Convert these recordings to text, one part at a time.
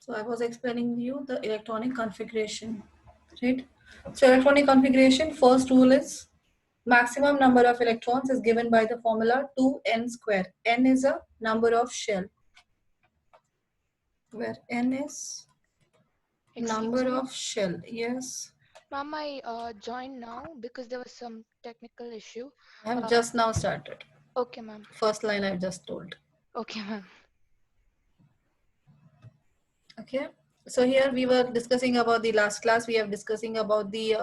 So I was explaining you the electronic configuration, right? So electronic configuration, first rule is maximum number of electrons is given by the formula 2n square. N is a number of shell, where n is Excuse number me. of shell. Yes, Ma'am, I joined now because there was some technical issue. I have Uh, just now started. okay, ma'am. First line I've just told. Okay, ma'am. Okay, so here we were discussing about the last class. We are discussing about the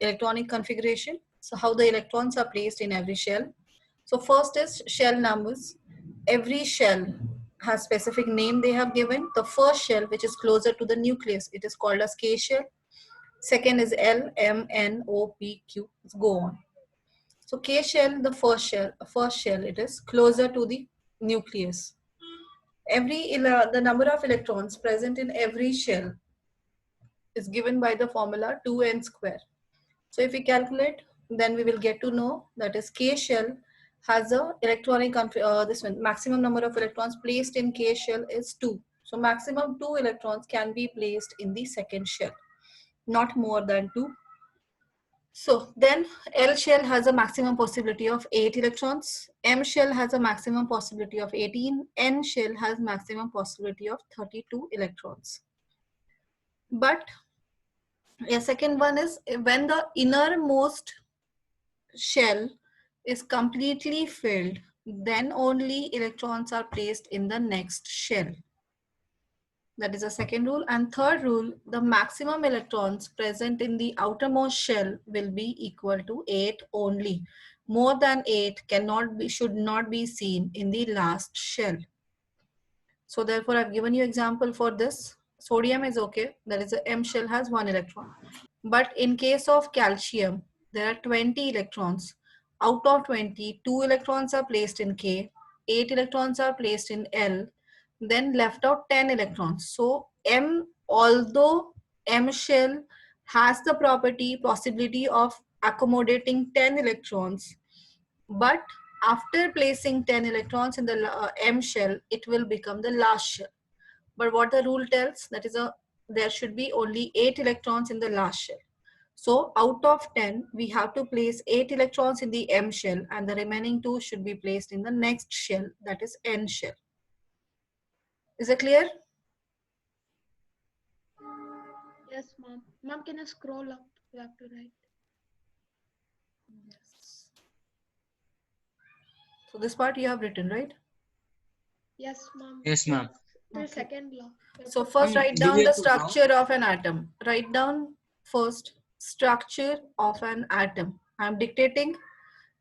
electronic configuration. So how the electrons are placed in every shell. So first is shell numbers. Every shell has specific name they have given. The first shell, which is closer to the nucleus, it is called as K shell. Second is L, M, N, O, P, Q. Let's go on. So K shell, the first shell, it is closer to the nucleus. The number of electrons present in every shell is given by the formula 2n square. So if we calculate, then we will get to know that is K shell has a this one maximum number of electrons placed in K shell is 2. So maximum 2 electrons can be placed in the second shell, not more than 2. So then L shell has a maximum possibility of 8 electrons, M shell has a maximum possibility of 18, N shell has maximum possibility of 32 electrons. But a second one is when the innermost shell is completely filled, then only electrons are placed in the next shell. That is the second rule. And third rule, the maximum electrons present in the outermost shell will be equal to 8 only. More than 8 should not be seen in the last shell. So therefore I've given you example for this. Sodium is okay, that is the M shell has 1 electron. But in case of calcium, there are 20 electrons. Out of 20, 2 electrons are placed in K, 8 electrons are placed in L, then left out 10 electrons. So although M shell has the possibility of accommodating 10 electrons, but after placing 10 electrons in the M shell, it will become the last shell. But what the rule tells, that is there should be only 8 electrons in the last shell. So out of 10, we have to place 8 electrons in the M shell and the remaining 2 should be placed in the next shell, that is N shell. Is it clear? Yes, ma'am. Ma'am, can you scroll up left to right? Yes. So this part you have written, right? Yes, ma'am. Yes, ma'am. The Okay. second law. So first write Do down we the have to draw? structure of an atom. Write down first structure of an atom. I'm dictating.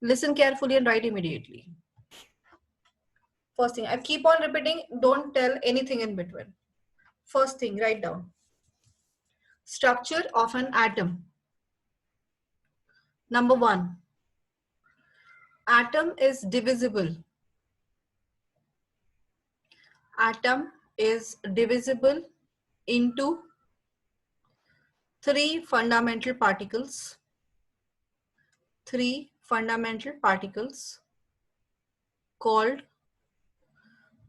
Listen carefully and write immediately. First thing, I keep on repeating, don't tell anything in between. First thing, write down. Structure of an atom. Number 1, atom is divisible. Atom is divisible into 3 fundamental particles. 3 fundamental particles called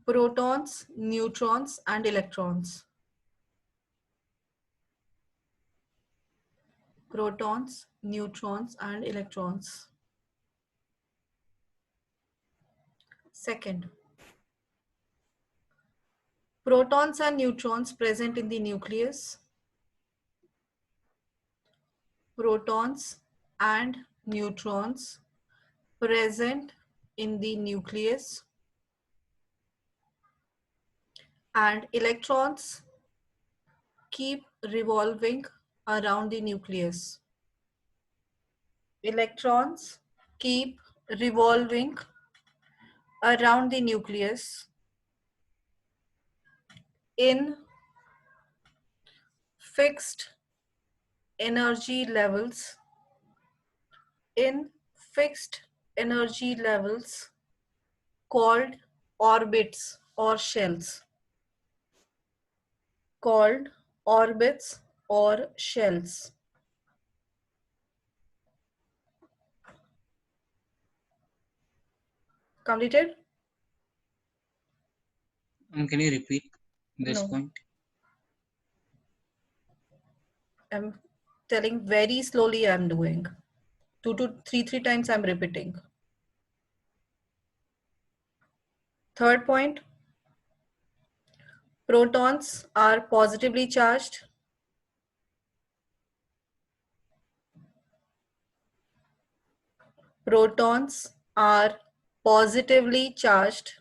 protons, neutrons, and electrons. Protons, neutrons, and electrons. Second, protons and neutrons present in the nucleus. Protons and neutrons present in the nucleus, and electrons keep revolving around the nucleus. Electrons keep revolving around the nucleus in fixed energy levels, in fixed energy levels called orbits or shells. Called orbits or shells. Completed? Can you repeat this No. point? I'm telling very slowly I'm doing. 2 to 3 times I'm repeating. Third point, protons are positively charged. Protons are positively charged.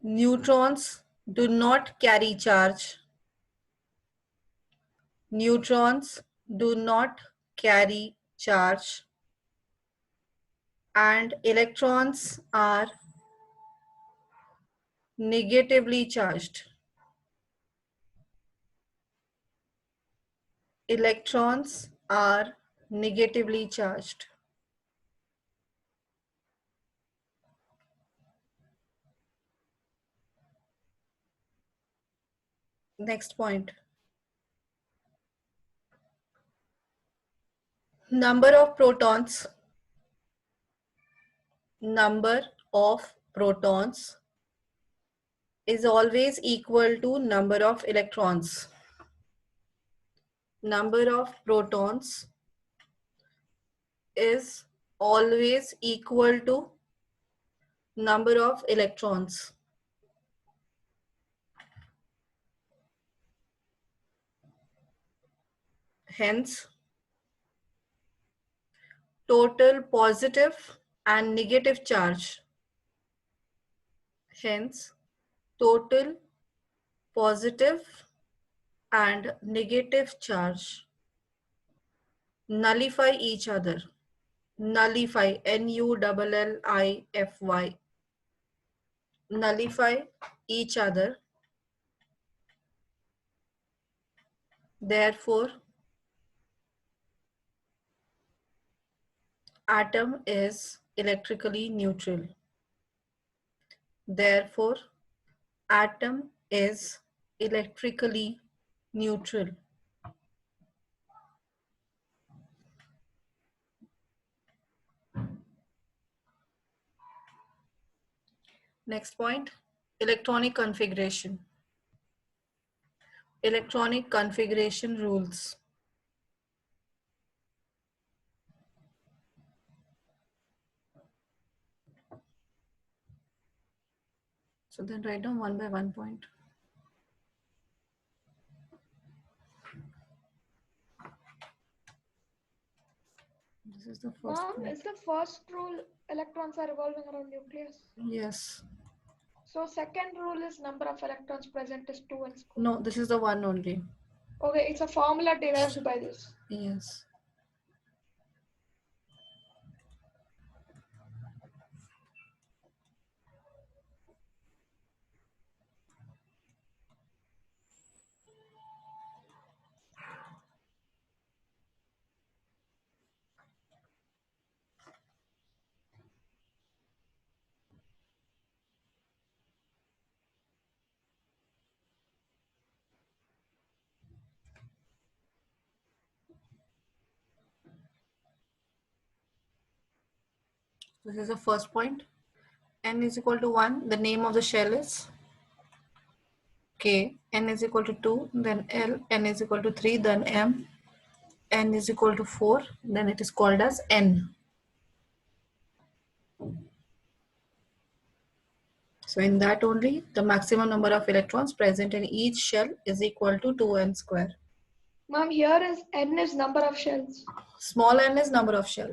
Neutrons do not carry charge. Neutrons do not carry charge. And electrons are negatively charged. Electrons are negatively charged. Next point. Number of protons is always equal to number of electrons. Number of protons is always equal to number of electrons. Hence, total positive and negative charge. Hence, total positive and negative charge nullify each other. Nullify, Nullify, nullify each other. Therefore, atom is electrically neutral. Therefore, atom is electrically neutral. Next point, electronic configuration. Electronic configuration rules. So then write down one by one point. This is the first Mom, point. is the first rule electrons are revolving around nucleus? Yes. So second rule is number of electrons present is 2n square. No, this is the one only. Okay, it's a formula derived by this. Yes. This is the first point. N is equal to 1. The name of the shell is K. N is equal to 2. Then L. N is equal to 3. Then M. N is equal to 4. Then it is called as N. So in that only, the maximum number of electrons present in each shell is equal to 2n square. Mom, here is n is number of shells. Small n is number of shell.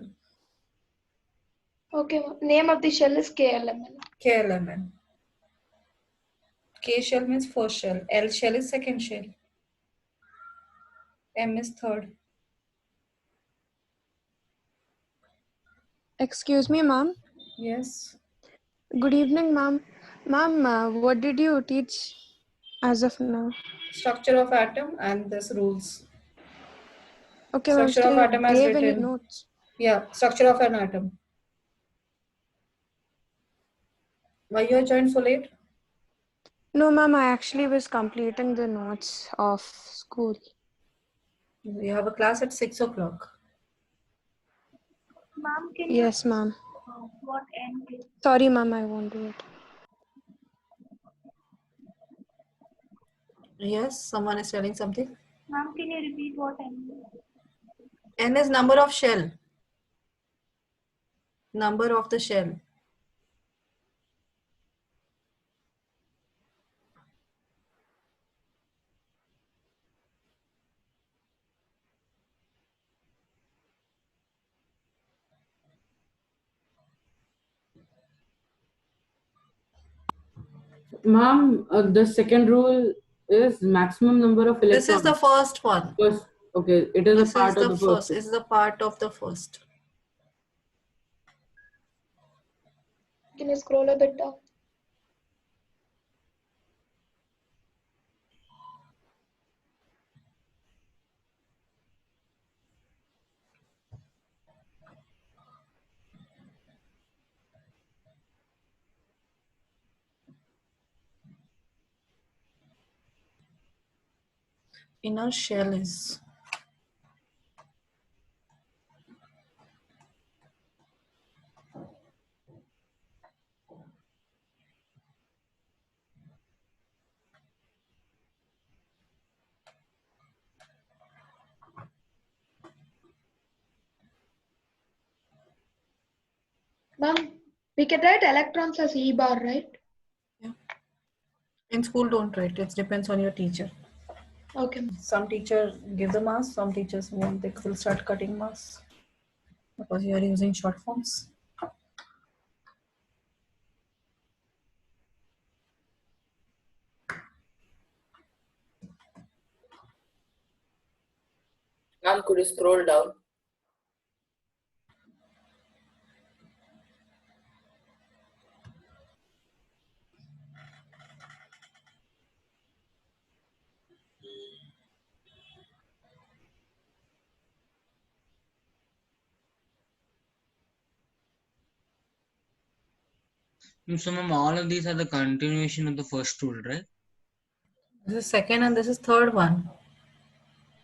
Okay, ma'am. Name of the shell is KLMN. KLMN. K shell means first shell. L shell is second shell. M is third. Excuse me, ma'am. Yes. Good evening, ma'am. Ma'am, what did you teach as of now? Structure of atom and this rules. Okay, ma'am. Structure of Still atom as gave any written. notes? Yeah, structure of an atom. Why you are joined so late? No, ma'am. I actually was completing the notes of school. We have a class at 6 o'clock. Mom, can Yes, ma'am. what n is? Sorry, ma'am. I won't do it. Yes, someone is telling something. Ma'am, can you repeat what I mean? N is number of shell. Number of the shell. Ma'am, the second rule is maximum number of This electrons. is the first one. First, okay, it is This a part is the of the first. first. Is the part of the first. Can you scroll a bit down? Inner shell is. Ma'am, we can write electrons as E bar, right? Yeah. In school, don't write. It depends on your teacher. Okay. Some teacher give the mass, some teachers won't. They will start cutting mass because you are using short forms. Ma'am, could you scroll down? So, ma'am, all of these are the continuation of the first rule, right? This is second and this is third one.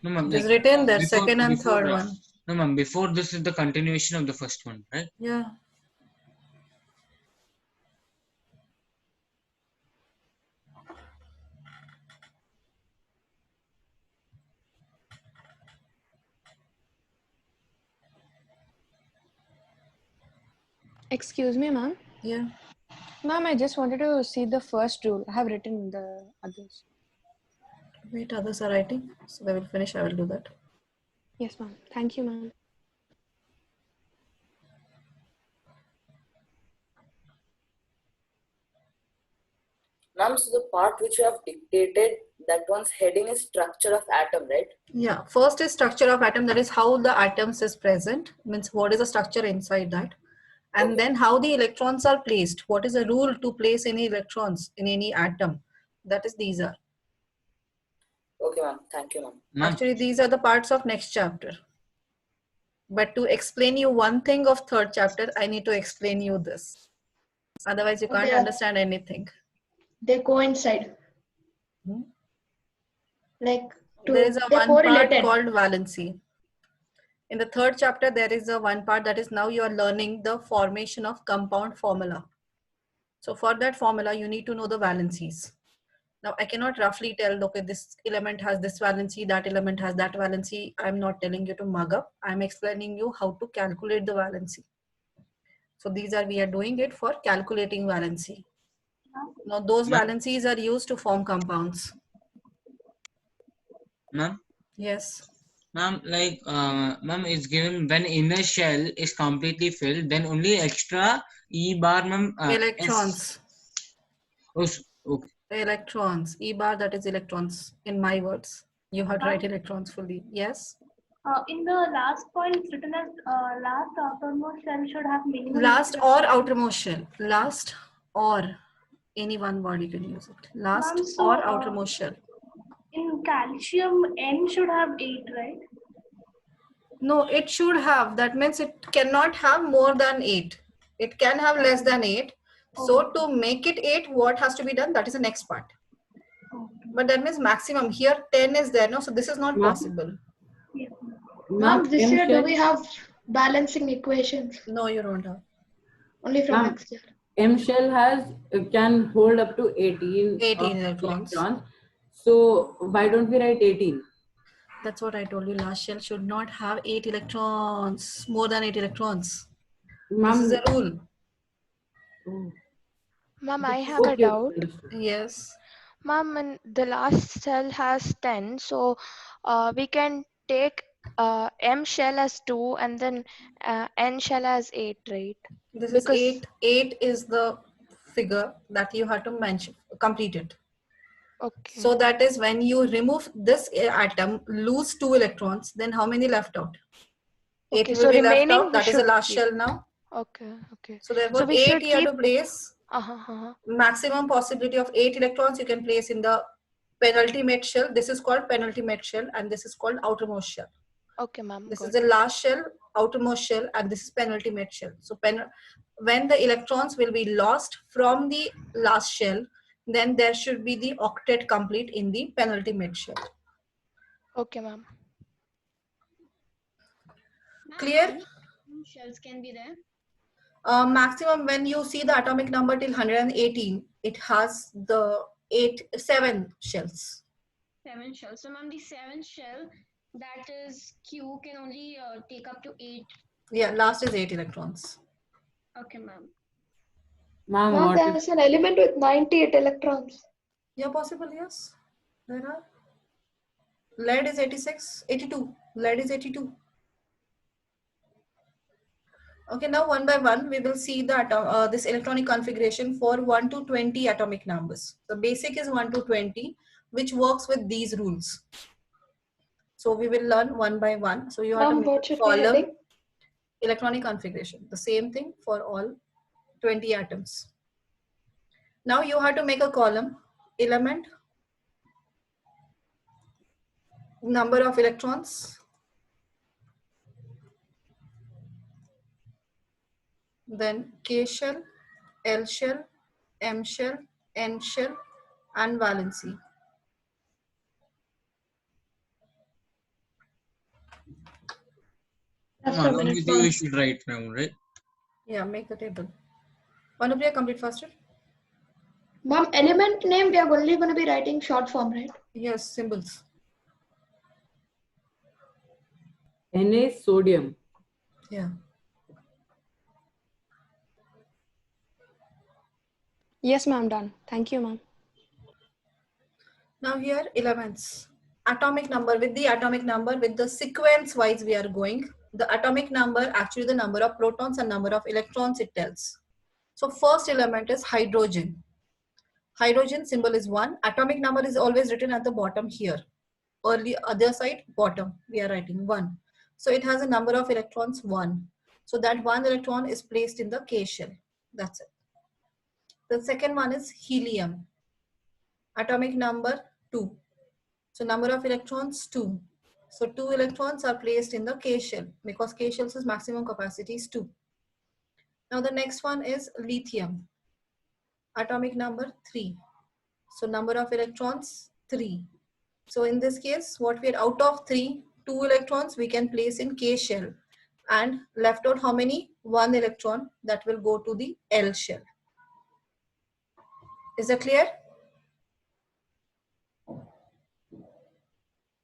No, ma'am. It is Like, written there, before, second and before, third one. no, ma'am. Before this is the continuation of the first one, right? Yeah. Excuse me, ma'am. Yeah. Ma'am, I just wanted to see the first rule. I have written the others. Wait, others are writing. So they will finish. I will do that. Yes, ma'am. Thank you, ma'am. Ma'am, so the part which you have dictated, that one's heading is structure of atom, right? Yeah. First is structure of atom. That is how the atoms is present. Means what is the structure inside that. And then how the electrons are placed. What is the rule to place any electrons in any atom? That is these are. Okay, ma'am. Thank you, ma'am. Ma'am, Actually, these are the parts of next chapter. But to explain you one thing of third chapter, I need to explain you this. Otherwise, you can't Okay. understand anything. They coincide. Hmm? Like There is a they're one part correlated. called valency. In the third chapter, there is a one part that is now you are learning the formation of compound formula. So for that formula, you need to know the valencies. Now I cannot roughly tell, okay, this element has this valency, that element has that valency. I'm not telling you to mug up. I'm explaining you how to calculate the valency. So these are, we are doing it for calculating valency. Now those Ma'am. valencies are used to form compounds. ma'am, Yes. ma'am, like, ma'am, it's given when inner shell is completely filled, then only extra E bar, ma'am. Electrons. Okay. Electrons. E bar, that is electrons. In my words, you have to write electrons fully. Yes. In the last point, it's written as last outermost shell should have minimum. Last or outermost shell. Last or any one word you can use it. Last Ma'am, so, or outermost shell. In calcium, N should have 8, right? No, it should have. That means it cannot have more than 8. It can have less than 8. So to make it 8, what has to be done? That is the next part. But that means maximum. Here 10 is there. No, so this is not Ma'am? possible. Yes. Ma'am, this M year do shell- we have balancing equations? No, you don't have. Only from Ma'am, next year. M shell has can hold up to 18, 18 electrons. So why don't we write 18? That's what I told you. Last shell should not have 8 electrons, more than 8 electrons. This is Ma'am, a rule. oh, Ma'am, I have a okay, doubt. understood. Yes. Ma'am, and the last cell has 10, so we can take M shell as 2 and then N shell as 8, right? This is Because 8. 8 is the figure that you have to mention, complete it. okay, So that is when you remove this atom, lose 2 electrons, then how many left out? 8 okay. will So be left remaining out. we That is the should last keep. shell now. Okay, okay. So So therefore we 8 should you have keep. to place. Maximum possibility of 8 electrons you can place in the penultimate shell. This is called penultimate shell and this is called outermost shell. Okay, ma'am. This Got is the it. last shell, outermost shell, and this is penultimate shell. So when the electrons will be lost from the last shell, then there should be the octet complete in the penultimate shell. Okay, ma'am. Clear? How many shells can be there? Maximum when you see the atomic number till 118, it has the 7 shells. 7 shells. So, ma'am, the 7th shell, that is Q, can only take up to 8. Yeah, last is 8 electrons. Okay, ma'am. Ma'am, Ma'am, what if there's an element with 98 electrons. Yeah, possible, yes. There are. Lead is 86, 82. Lead is 82. Okay, now one by one, we will see the this electronic configuration for 1 to 20 atomic numbers. The basic is 1 to 20, which works with these rules. So we will learn one by one. So you have to Ma'am, make what a should be column, heading? electronic configuration. The same thing for all 20 atoms. Now you have to make a column, element, number of electrons, then K shell, L shell, M shell, N shell, and valency. Just a Along minute, with you, ma'am. you should write now, right? Yeah, make the table. Vanupriya, complete faster. Ma'am, element name, we are only going to be writing short form, right? Yes, symbols. Na is sodium? Yeah. Yes, ma'am, done. Thank you, ma'am. Now here elements. Atomic number, with the atomic number, with the sequence wise we are going. The atomic number, actually the number of protons and number of electrons it tells. So first element is hydrogen. Hydrogen symbol is 1. Atomic number is always written at the bottom here. Early other side, bottom, we are writing 1. So it has a number of electrons 1. So that 1 electron is placed in the K shell. That's it. The second one is helium. Atomic number 2. So number of electrons 2. So 2 electrons are placed in the K shell because K shell's maximum capacity is 2. Now the next one is lithium. Atomic number 3. So number of electrons 3. So in this case, what we are out of 3, 2 electrons we can place in K shell and left out how many? 1 electron that will go to the L shell. Is that clear?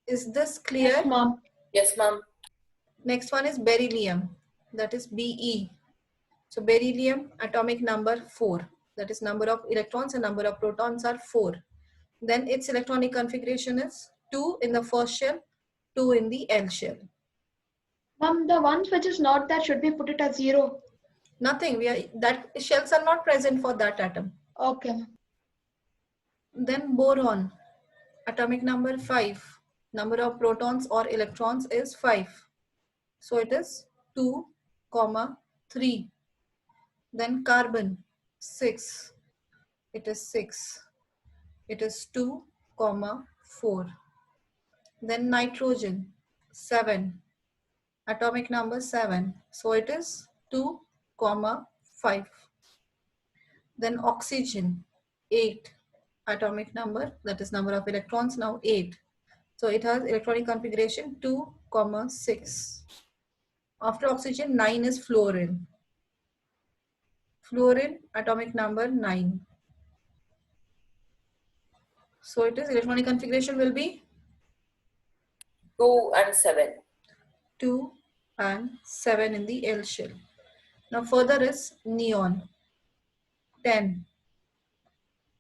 Is this clear? Yes, ma'am. Yes, ma'am. Next one is beryllium, that is Be. So beryllium atomic number 4, that is number of electrons and number of protons are 4. Then its electronic configuration is 2 in the first shell, 2 in the L shell. Ma'am, the ones which is not there should be put it as 0. Nothing, that shells are not present for that atom. Okay, ma'am. Then boron, atomic number 5, number of protons or electrons is 5. So it is 2, 3. Then carbon 6, it is 6. It is 2, 4. Then nitrogen 7, atomic number 7. So it is 2, 5. Then oxygen 8, atomic number, that is number of electrons now 8. So it has electronic configuration 2, 6. After oxygen 9 is fluorine. Fluorine atomic number 9. So it is electronic configuration will be 2 and 7. 2 and 7 in the L shell. Now further is neon, 10.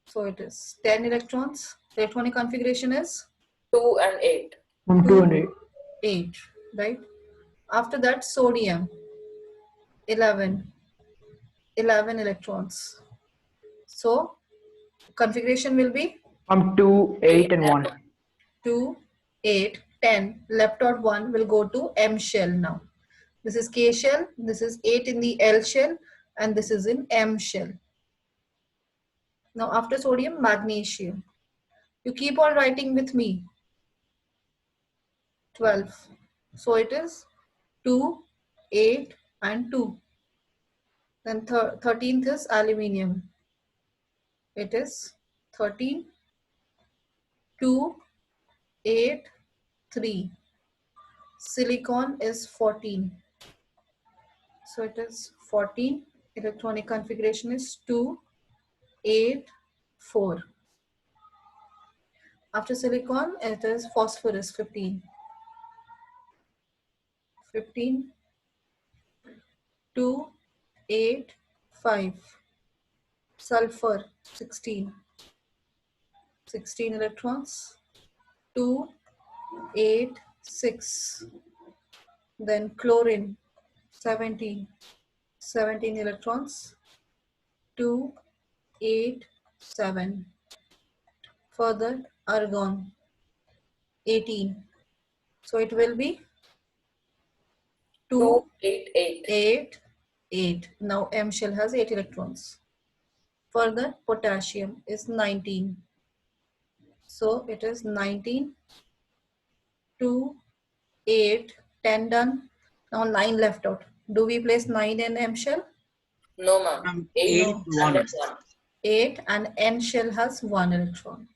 So it is 10 electrons. Electronic configuration is 2 and 8. 2 and 8. 8, right? After that, sodium, 11. 11 electrons. So configuration will be 2, 8 and 1. 2, 8, 10. Left out 1 will go to M shell now. This is K shell, this is 8 in the L shell, and this is in M shell. Now after sodium, magnesium. You keep on writing with me. 12. So it is 2, 8 and 2. Then 13th is aluminium. It is 13, 2, 8, 3. Silicon is 14. So it is 14. Electronic configuration is 2, 8, 4. After silicon, it is phosphorus, 15. 15, 2, 8, 5. Sulfur, 16. 16 electrons. 2, 8, 6. Then chlorine, 17. 17 electrons. 2, 8, 7. Further, argon, 18. So it will be 2, 2, 8, 8. 8, 8. Now M shell has 8 electrons. Further, potassium is 19. So it is 19, 2, 8, 10 done. Now 9 left out. Do we place 9 in M shell? No, ma'am. 8 8, No. 1. and 1. 8 and N shell has 1 electron.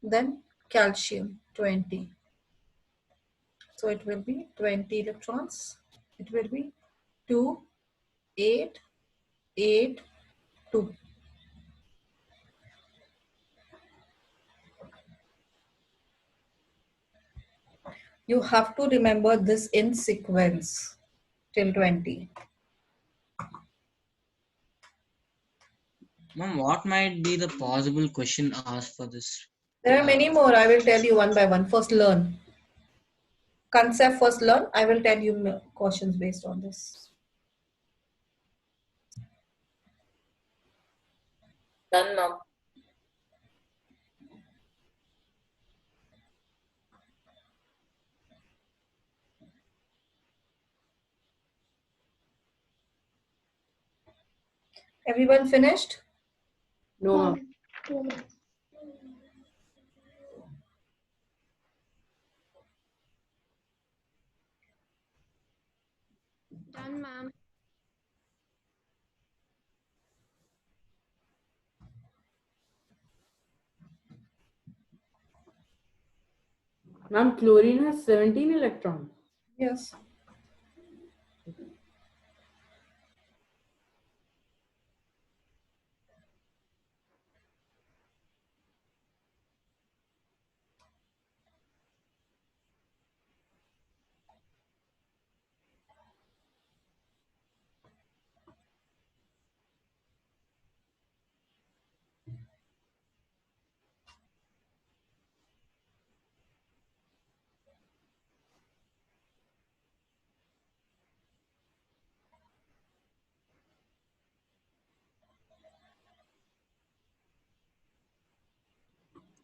Then calcium, 20. So it will be 20 electrons. It will be 2, 8, 8, 2. You have to remember this in sequence till 20. Ma'am, what might be the possible question asked for this? There are many more. I will tell you one by one. First, learn. Concept first learn. I will tell you questions based on this. Done, ma'am. Everyone finished? No, ma'am. Done, ma'am. Ma'am, chlorine has 17 electrons. Yes.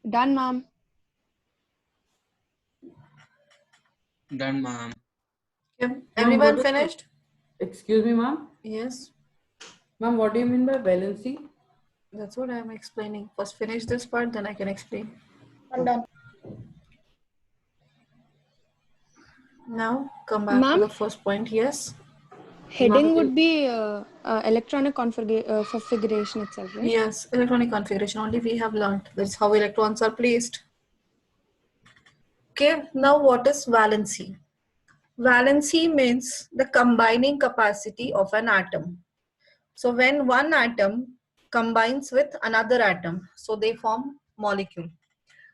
Done, ma'am. Done, ma'am. Okay. Ma'am, Everyone what is- finished? Excuse me, ma'am. Yes. Ma'am, what do you mean by valency? That's what I am explaining. First finish this part, then I can explain. I'm done. Now come back to Ma'am? the first point. Yes. Heading Ma'am, would be electronic configuration itself, right? Yes. Electronic configuration only we have learned. That's how electrons are placed. Okay. Now what is valency? Valency means the combining capacity of an atom. So when one atom combines with another atom, so they form molecule.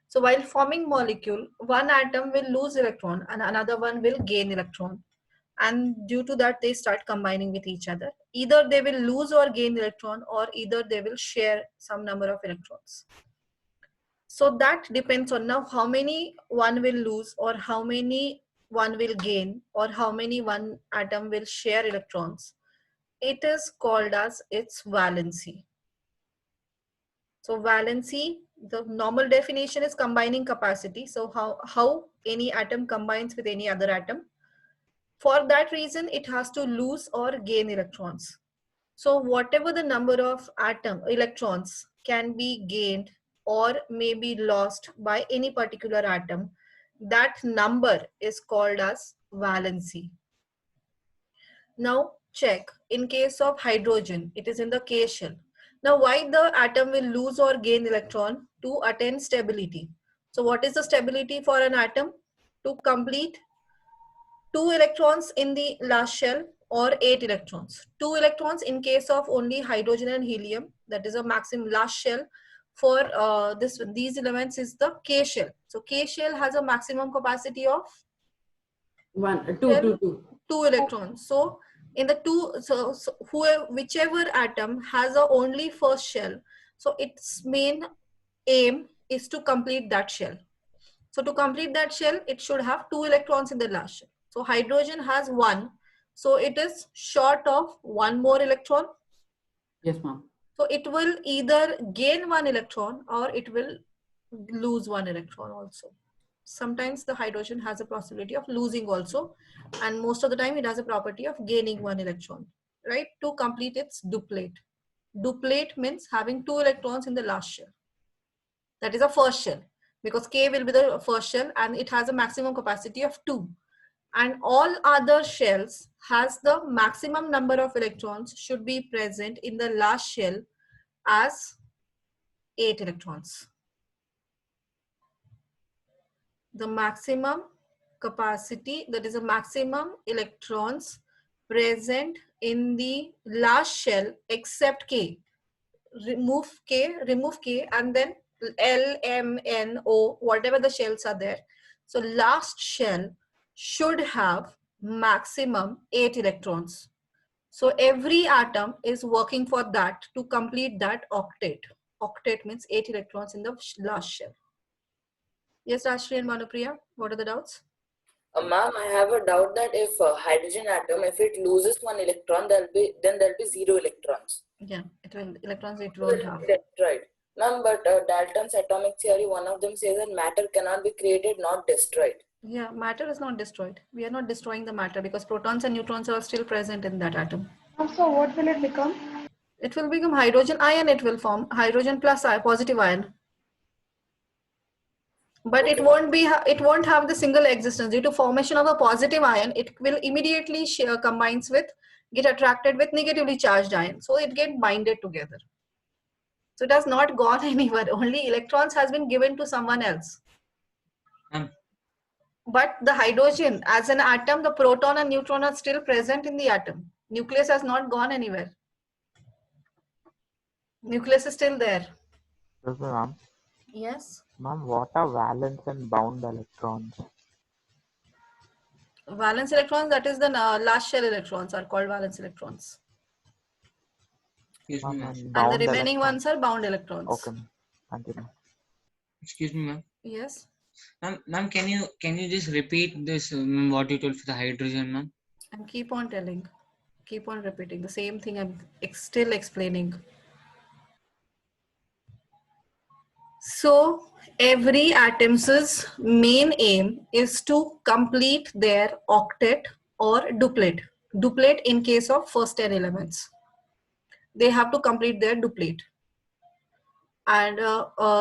So while forming molecule, one atom will lose electron and another one will gain electron. And due to that, they start combining with each other. Either they will lose or gain electron, or either they will share some number of electrons. So that depends on now how many one will lose or how many one will gain or how many one atom will share electrons. It is called as its valency. So valency, the normal definition is combining capacity. So how any atom combines with any other atom. For that reason, it has to lose or gain electrons. So whatever the number of electrons can be gained or may be lost by any particular atom, that number is called as valency. Now check, in case of hydrogen, it is in the K shell. Now why the atom will lose or gain electron? To attain stability. So what is the stability for an atom? To complete 2 electrons in the last shell or 8 electrons. 2 electrons in case of only hydrogen and helium, that is a maximum last shell. For these elements is the K shell. So K shell has a maximum capacity of 2 electrons. So in the whichever atom has a only first shell, so its main aim is to complete that shell. So to complete that shell, it should have 2 electrons in the last shell. So hydrogen has 1. So it is short of 1 more electron. Yes, ma'am. So it will either gain 1 electron or it will lose 1 electron also. Sometimes the hydrogen has a possibility of losing also. And most of the time it has a property of gaining 1 electron, right? To complete its duplet. Duplet means having 2 electrons in the last shell. That is a first shell, because K will be the first shell and it has a maximum capacity of 2. And all other shells has the maximum number of electrons should be present in the last shell as 8 electrons. The maximum capacity, that is a maximum electrons present in the last shell except K. Remove K and then L, M, N, O, whatever the shells are there. So last shell should have maximum 8 electrons. So every atom is working for that to complete that octet. Octet means 8 electrons in the last shell. Yes, Rashri and Manupriya, what are the doubts? Ma'am, I have a doubt that if hydrogen atom, if it loses 1 electron, there'll be 0 electrons. Yeah, it will electrons it won't have. Right. Ma'am, but Dalton's atomic theory, one of them says that matter cannot be created, not destroyed. Yeah, matter is not destroyed. We are not destroying the matter because protons and neutrons are still present in that atom. So what will it become? It will become hydrogen ion. It will form hydrogen plus positive ion. But it won't be. It won't have the single existence due to formation of a positive ion. It will immediately combines with, get attracted with negatively charged ion. So it get binded together. So it has not gone anywhere. Only electrons has been given to someone else. But the hydrogen as an atom, the proton and neutron are still present in the atom. Nucleus has not gone anywhere. Nucleus is still there. Ma'am. Yes. Ma'am, what are valence and bound electrons? Valence electrons, that is the last shell electrons are called valence electrons. Excuse me, ma'am. And the remaining ones are bound electrons. Okay, continue. Excuse me, ma'am. Yes. Ma'am, can you just repeat this what you told for the hydrogen, ma'am? And keep on telling, keep on repeating the same thing. I'm still explaining. So every atom's main aim is to complete their octet or duplet. Duplet in case of first 10 elements. They have to complete their duplet. And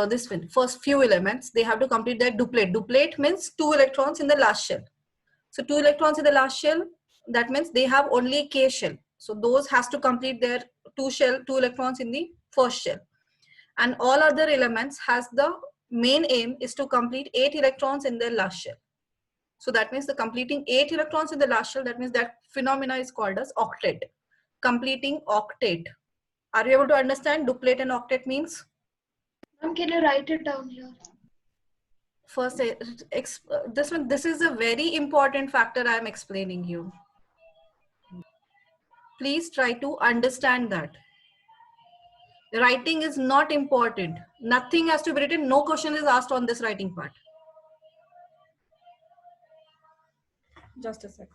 this one, first few elements, they have to complete their duplet. Duplet means 2 electrons in the last shell. So 2 electrons in the last shell, that means they have only K shell. So those has to complete their 2 electrons in the first shell. And all other elements has the main aim is to complete 8 electrons in their last shell. So that means the completing 8 electrons in the last shell, that means that phenomena is called as octet. Completing octet. Are you able to understand duplet and octet means? Ma'am, can you write it down here? First, this is a very important factor I am explaining you. Please try to understand that. Writing is not important. Nothing has to be written. No question is asked on this writing part. Just a sec.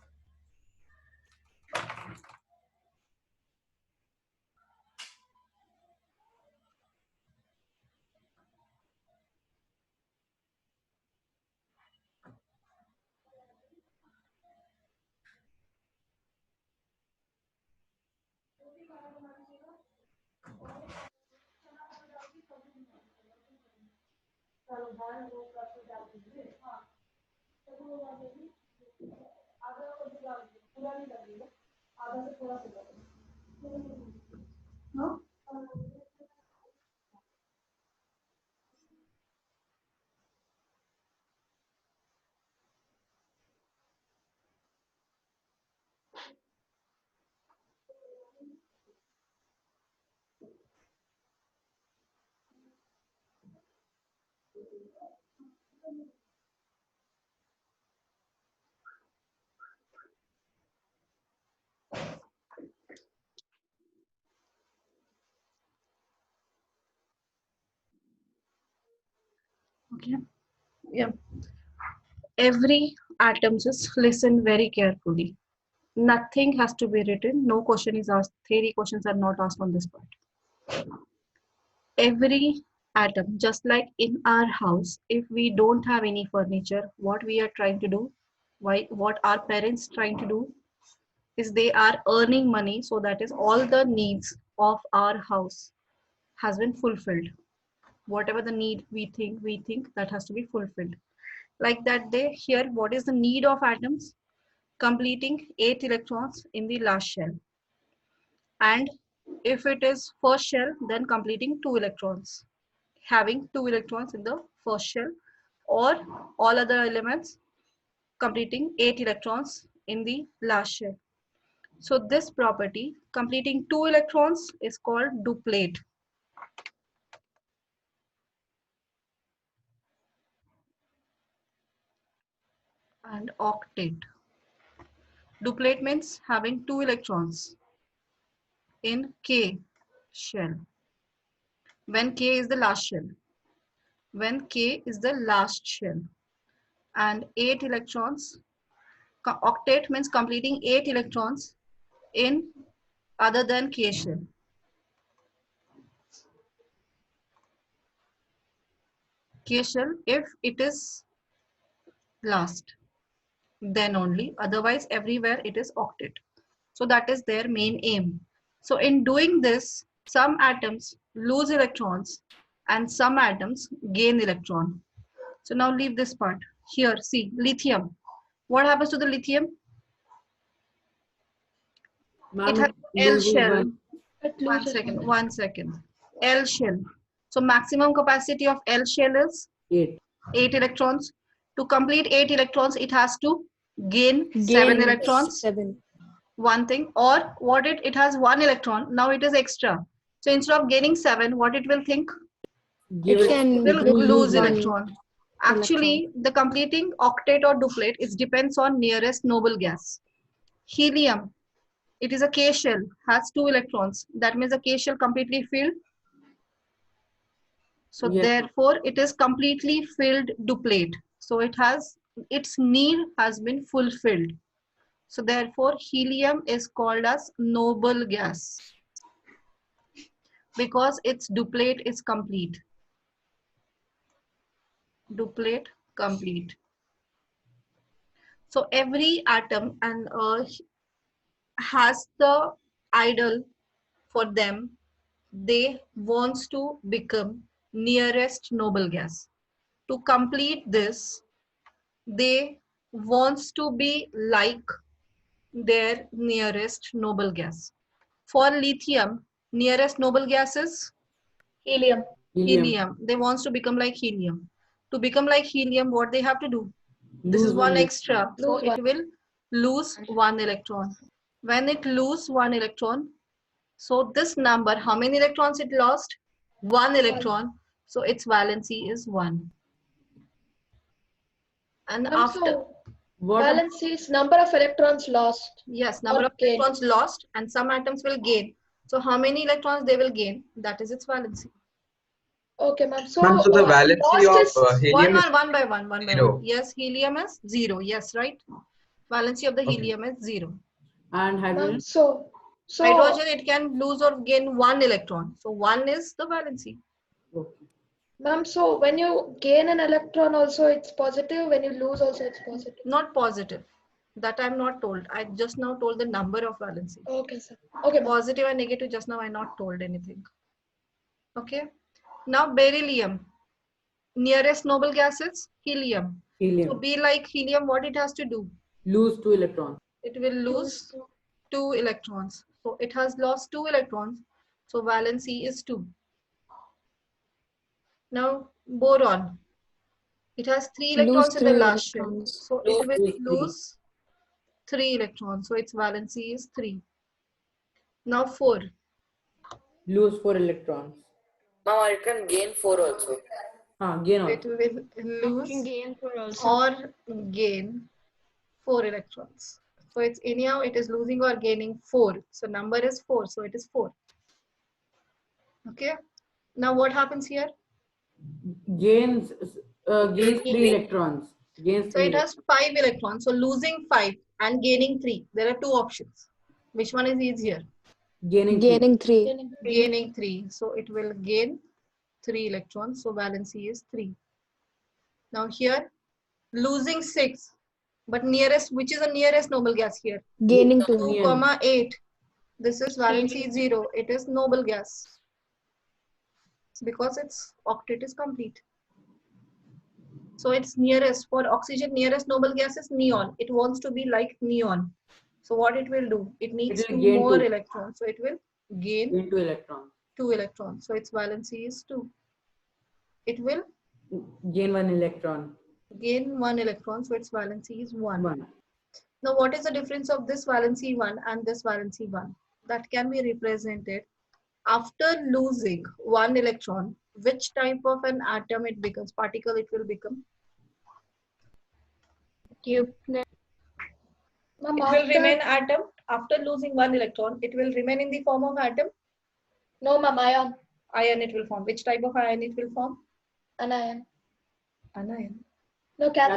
Okay. Yeah. Every atom, just listen very carefully. Nothing has to be written. No question is asked. Theory questions are not asked on this part. Every atom, just like in our house, if we don't have any furniture, what we are trying to do, what our parents trying to do is they are earning money, so that is all the needs of our house has been fulfilled. Whatever the need we think that has to be fulfilled. Like that, they here, what is the need of atoms? Completing 8 electrons in the last shell. And if it is first shell, then completing 2 electrons. Having 2 electrons in the first shell, or all other elements completing 8 electrons in the last shell. So this property, completing 2 electrons, is called duplate. And octet. Duplate means having 2 electrons in K shell. When K is the last shell. When K is the last shell. And 8 electrons. Octet means completing 8 electrons in other than K shell. K shell if it is last, then only. Otherwise, everywhere it is octet. So that is their main aim. So in doing this, some atoms lose electrons and some atoms gain electron. So now leave this part. Here, see, lithium. What happens to the lithium? It has L shell. One second. L shell. So maximum capacity of L shell is 8 electrons. To complete 8 electrons, it has to gain 7 electrons. 7. One thing, or what it has 1 electron, now it is extra. So instead of gaining 7, what it will think? It will lose one electron. Actually, the completing octet or duplet, it depends on nearest noble gas. Helium, it is a K shell, has 2 electrons. That means the K shell completely filled. So therefore, it is completely filled duplet. So it has, its need has been fulfilled. So therefore, helium is called as noble gas because its duplet is complete. Duplet complete. So every atom and has the ideal for them. They wants to become nearest noble gas. To complete this, they wants to be like their nearest noble gas. For lithium, nearest noble gas is Helium. helium. They wants to become like helium. To become like helium, what they have to do? This is one extra. So it will lose 1 electron. When it lose 1 electron, so this number, how many electrons it lost? 1 electron. So its valency is 1. And Ma'am, after, so What about valency is number of electrons lost. yes, number or of gained. electrons lost and some atoms will gain. So how many electrons they will gain? That is its valency. Okay, ma'am. So, Ma'am, so the valency lost of is helium is One by one, one by zero. one. Yes, helium is 0. Yes, right. Valency of the Okay. helium is 0. and ma'am. hydrogen? So Hydrogen, it can lose or gain 1 electron. So 1 is the valency. Okay. ma'am, so when you gain an electron also it's positive, when you lose also it's positive. Not positive. That I'm not told. I just now told the number of valency. Okay, sir. Okay, ma'am. Positive and negative, just now I not told anything. Okay. Now beryllium. Nearest noble gas is helium. So Helium. be like helium, what it has to do? Lose 2 electrons. It will lose 2 electrons. So it has lost 2 electrons. So valency is 2. Now boron. It has 3 Lose electrons in the 3 last shell. electrons. So it will Lose 3. lose 3 electrons. So its valency is 3. Now 4. Lose 4 electrons. Mama, it can gain 4 also. Gain It also. will Can lose gain for also. or gain 4 electrons. So it's anyhow it is losing or gaining 4. So number is 4. So it is 4. Okay. Now what happens here? Gains 3 Gain. electrons. Gains So 3 it has 5 electrons. So losing 5 and gaining 3. There are 2 options. Which one is easier? Gaining 3. Gaining 3. Gaining 3. So it will gain 3 electrons. So valency is 3. Now here losing 6. But nearest, which is the nearest noble gas here? Gaining 2. 2, Neon. 8. This is valency 0. It is noble gas. Because its octet is complete. So its nearest, for oxygen, nearest noble gas is neon. It wants to be like neon. So what it will do? It needs will 2 gain more 2. electrons. So it will gain Gain 2 electrons. 2 electrons. So its valency is 2. It will Gain 1 electron. gain 1 electron. So its valency is 1. 1. Now what is the difference of this valency 1 and this valency 1? That can be represented after losing 1 electron. Which type of an atom it becomes? Particle it will become? Nuclear. Ma'am, It will after, remain atom. After losing 1 electron, it will remain in the form of atom. no, ma'am, ion, Ion it will form. Which type of ion it will form? anion. Anion. No, cation.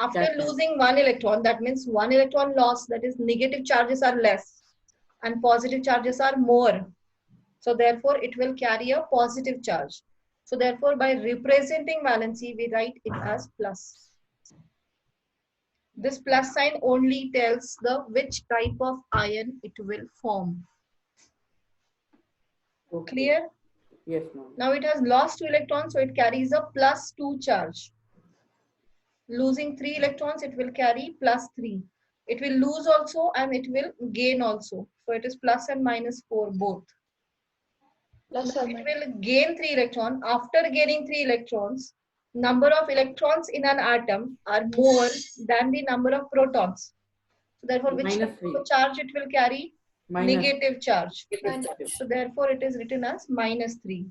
After Cation. losing 1 electron, that means 1 electron loss, that is negative charges are less and positive charges are more. So therefore, it will carry a positive charge. So therefore, by representing valency, we write it as plus. This plus sign only tells the which type of ion it will form. Okay. Clear? Yes, ma'am. Now it has lost 2 electrons, so it carries a plus 2 charge. Losing 3 electrons, it will carry plus 3. It will lose also and it will gain also. So it is plus and minus 4 both. Plus Now or it minus. will gain 3 electrons. After gaining 3 electrons, number of electrons in an atom are more than the number of protons. So therefore, which Minus type of 3. a charge it will carry? Minus. Negative charge. Minus. So therefore, it is written as minus 3.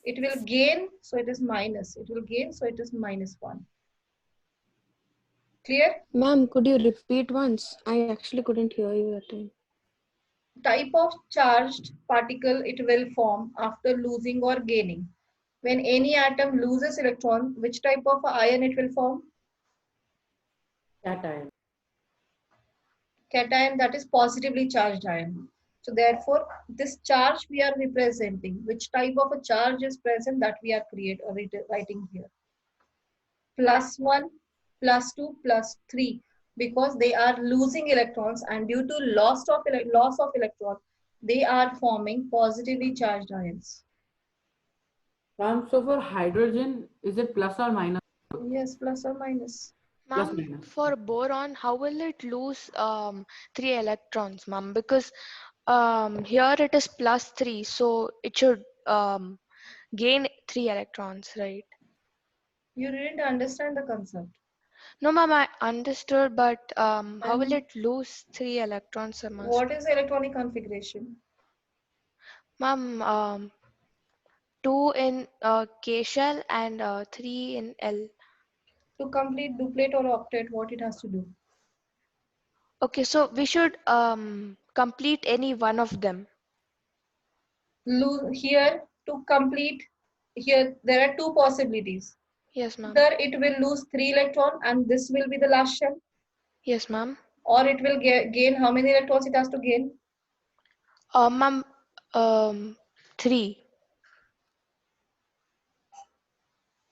It will gain, so it is minus. It will gain, so it is minus 1. Clear? Ma'am, could you repeat once? I actually couldn't hear you that time. Type of charged particle it will form after losing or gaining. When any atom loses electron, which type of ion it will form? Cation. Cation, that is positively charged ion. So therefore, this charge we are representing, which type of a charge is present, that we are writing here. Plus 1, plus 2, plus 3, because they are losing electrons and due to loss of electron, they are forming positively charged ions. Ma'am, so for hydrogen, is it plus or minus? Yes, plus or minus. Plus Ma'am, minus. for boron, how will it lose 3 electrons, ma'am? Because here it is plus 3, so it should gain 3 electrons, right? You didn't understand the concept. No, ma'am, I understood, but how will And it lose 3 electrons, I'm what asking? is the electronic configuration? Ma'am, 2 in K shell and 3 in L. To complete duplet or octet, what it has to do? Okay, so we should complete any one of them. Here to complete, here there are two possibilities. Yes, ma'am. Either it will lose 3 electron and this will be the last shell, Yes, ma'am. or it will gain how many electrons it has to gain? Ma'am, 3.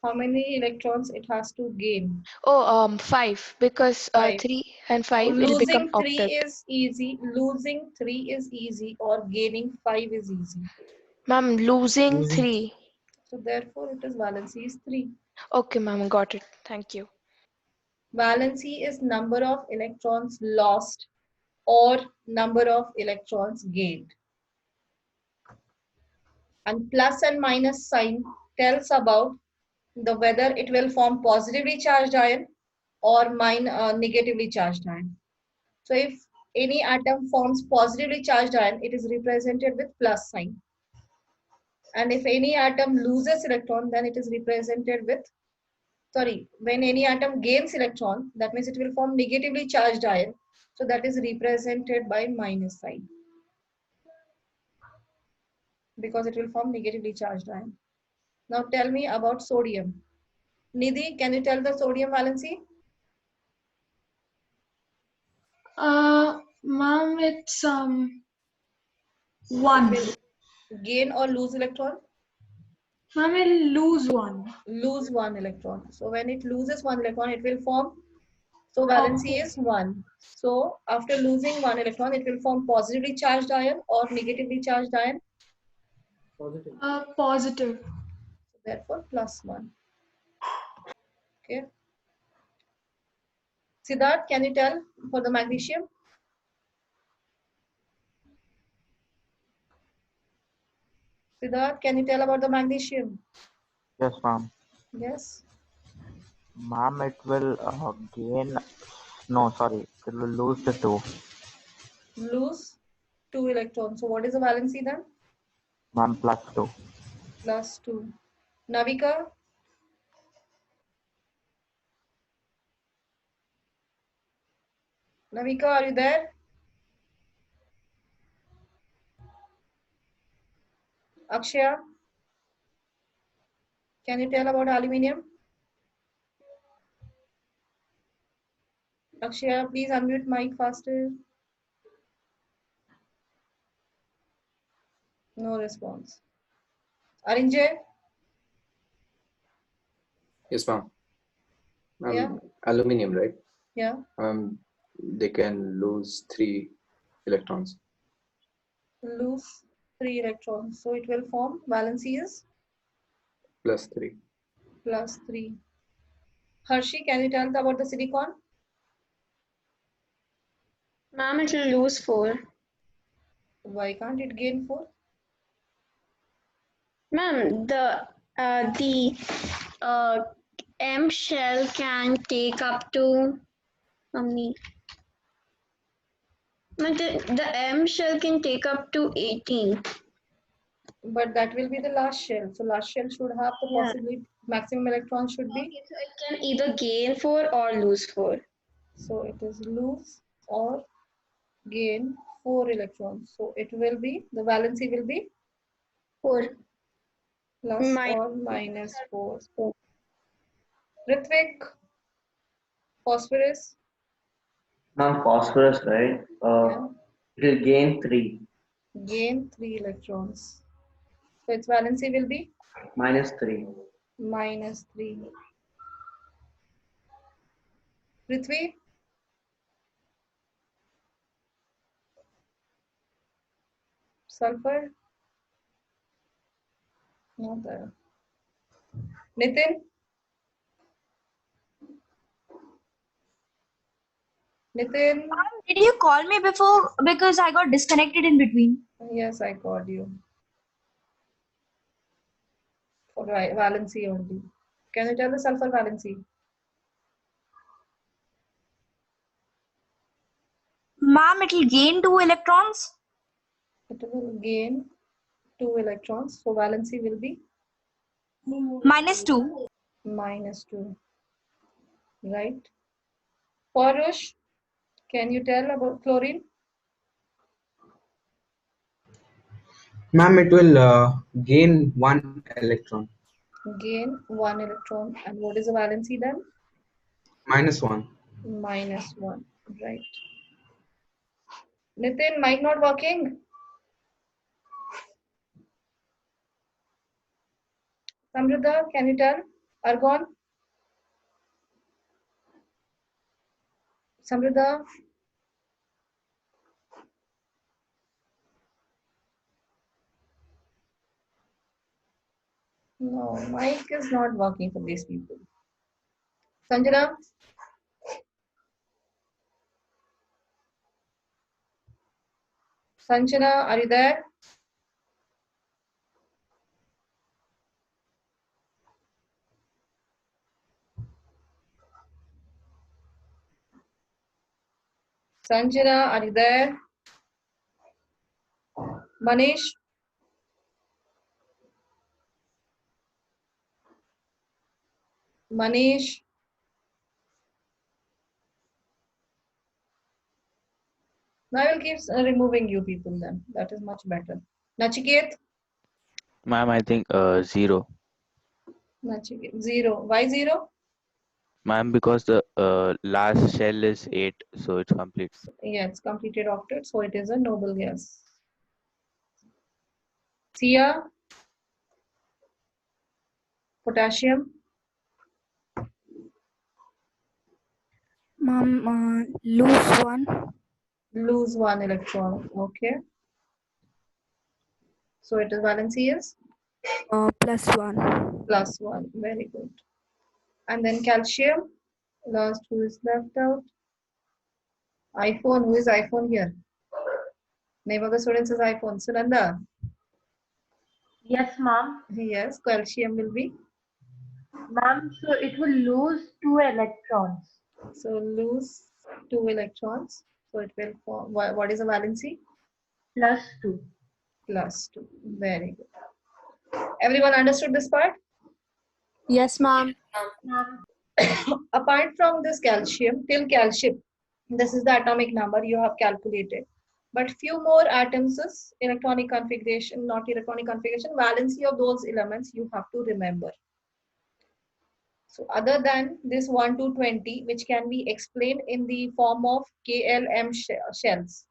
How many electrons it has to gain? Oh, 5, because 5. 3 and So 5 will become losing 3 octet. is easy, losing 3 is easy, or gaining 5 is easy. Ma'am, losing 3. So therefore it is valency is 3. Okay, ma'am, got it. Thank you. Valency is number of electrons lost or number of electrons gained. And plus and minus sign tells about the whether it will form positively charged ion or negatively charged ion. So if any atom forms positively charged ion, it is represented with plus sign. And if any atom loses electron, then it is represented with, when any atom gains electron, that means it will form negatively charged ion. So that is represented by minus sign, because it will form negatively charged ion. Now tell me about sodium. Nidhi, can you tell the sodium valency? Ma'am, it's It 1. will gain or lose electron? Ma'am, it'll lose 1. Lose 1 electron. So when it loses 1 electron, it will form, so valency is 1. So after losing 1 electron, it will form positively charged ion or negatively charged ion. Positive. Positive. So therefore plus 1. Okay. Siddharth, can you tell for the magnesium? Siddharth, can you tell about the magnesium? Yes, ma'am. Yes. Ma'am, it will gain. No, sorry. It will lose the 2. Lose 2 electrons. So what is the valency then? Ma'am, plus 2. Plus 2. Navika? Navika, are you there? Akshaya? Can you tell about aluminium? Akshaya, please unmute mic faster. No response. Arinjay? Yes, ma'am. Yeah. Aluminium, right? Yeah. They can lose 3 electrons. Lose 3 electrons. So it will form, valency is? Plus 3. Plus 3. Harshi, can you tell about the silicon? Ma'am, it will lose 4. Why can't it gain 4? Ma'am, the M shell can take up to how many? Ma'am, the M shell can take up to 18. But that will be the last shell. So last shell should have the possibility, maximum electron should be. Okay, so it can either gain 4 or lose 4. So it is lose or gain 4 electrons. So it will be, the valency will be 4. Plus or minus 4. Ritvik, phosphorus. Ma'am, phosphorus, right? Yeah. It will gain 3. Gain 3 electrons. So its valency will be Minus 3. minus 3. Prithvi? Sulfur? Not there. Nitin? Nitin? Did you call me before? Because I got disconnected in between. Yes, I called you. For valency only. Can you tell the sulfur valency? Ma'am, it will gain 2 electrons. It will gain 2 electrons. So valency will be minus 2. minus 2. right? Parush, can you tell about chlorine? Ma'am, it will gain 1 electron. Gain 1 electron. And what is the valency then? -1. -1, right? Nitin, mic not working? Samruddha, can you tell? Argon? Samruddha? No, mic is not working for these people. Sanjana? Sanjana, are you there? Sanjana, are you there? Manish? Manish? Now I will keep removing you people then. That is much better. Nachiket? Ma'am, I think 0. Nachiket, 0. Why 0? Ma'am, because the last shell is 8, so it's complete. Yeah, it's completed octet, so it is a noble gas. Sia? Potassium? Ma'am, lose 1. Lose 1 electron. Okay. So it is valency is? +1. +1. Very good. And then calcium. Last, who is left out? iPhone. Who is iPhone here? Name of the students is iPhone. Sunanda? Yes, ma'am. Yes, calcium will be? Ma'am, so it will lose 2 electrons. So lose 2 electrons. So it will form, what is the valency? +2. +2. Very good. Everyone understood this part? Yes, ma'am. Apart from this calcium, till calcium, this is the atomic number you have calculated. But few more atoms is electronic configuration, not electronic configuration, valency of those elements you have to remember. So other than this 1 to 20, which can be explained in the form of KLM shells.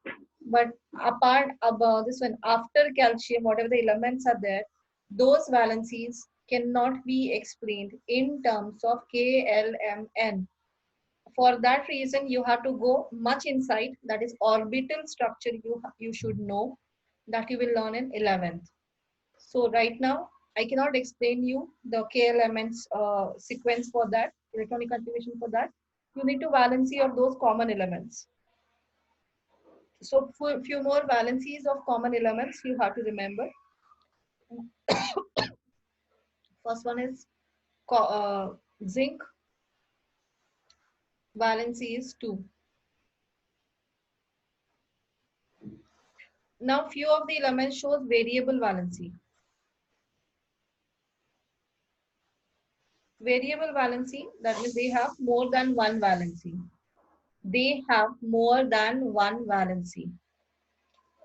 But apart above this one, after calcium, whatever the elements are there, those valencies cannot be explained in terms of KLMN. For that reason, you have to go much inside, that is orbital structure you should know, that you will learn in 11th. So right now, I cannot explain you the KLMN's sequence for that, electronic configuration for that. You need to valency of those common elements. So for few more valencies of common elements you have to remember. First one is zinc. Valency is 2. Now few of the elements shows variable valency. Variable valency, that means they have more than one valency. They have more than one valency.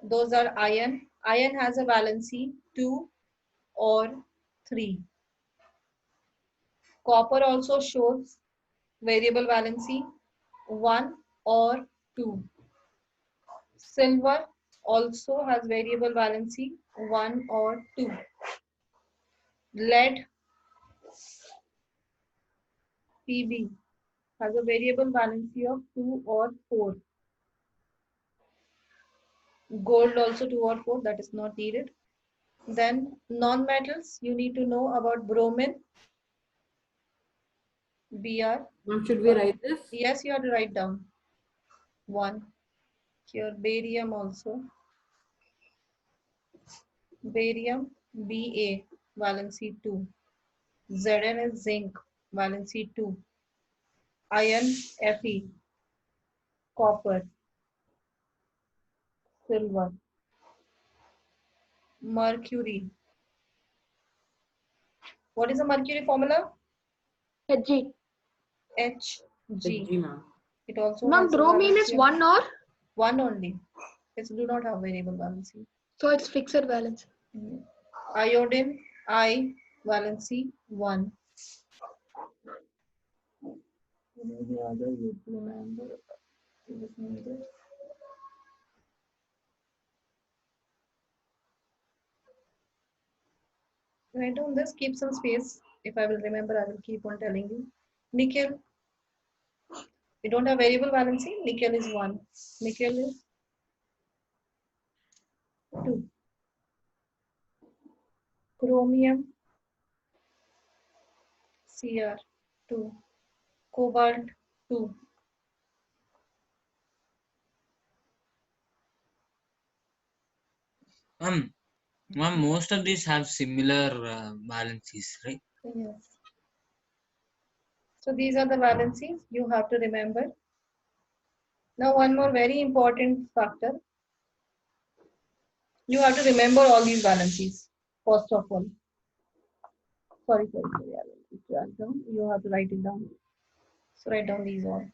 Those are iron. Iron has a valency 2 or 3. Copper also shows variable valency 1 or 2. Silver also has variable valency 1 or 2. Lead, Pb, has a variable valency of 2 or 4. Gold also 2 or 4, that is not needed. Then non-metals, you need to know about bromine, Br. Should we write this? Yes, you have to write down. 1. Here barium also. Barium, Ba, valency 2. Zn is zinc, valency 2. Iron, Fe. Copper. Silver. Mercury. What is the mercury formula? Hg. H. G. G, ma'am. It also Ma'am, has a bromine valency is of 1 or? 1 only. It do not have variable valency. So it's fixed valence. Iodine, I, valency 1. The other you remember. Write down this, keep some space. If I will remember, I will keep on telling you. Nickel. We don't have variable valency. Nickel is 1. Nickel is 2. Chromium, Cr 2. Cobalt 2. Ma'am, most of these have similar valencies, right? Yes. So these are the valencies you have to remember. Now one more very important factor. You have to remember all these valencies, first of all. Sorry, I will write down. You have to write it down. So write down these all.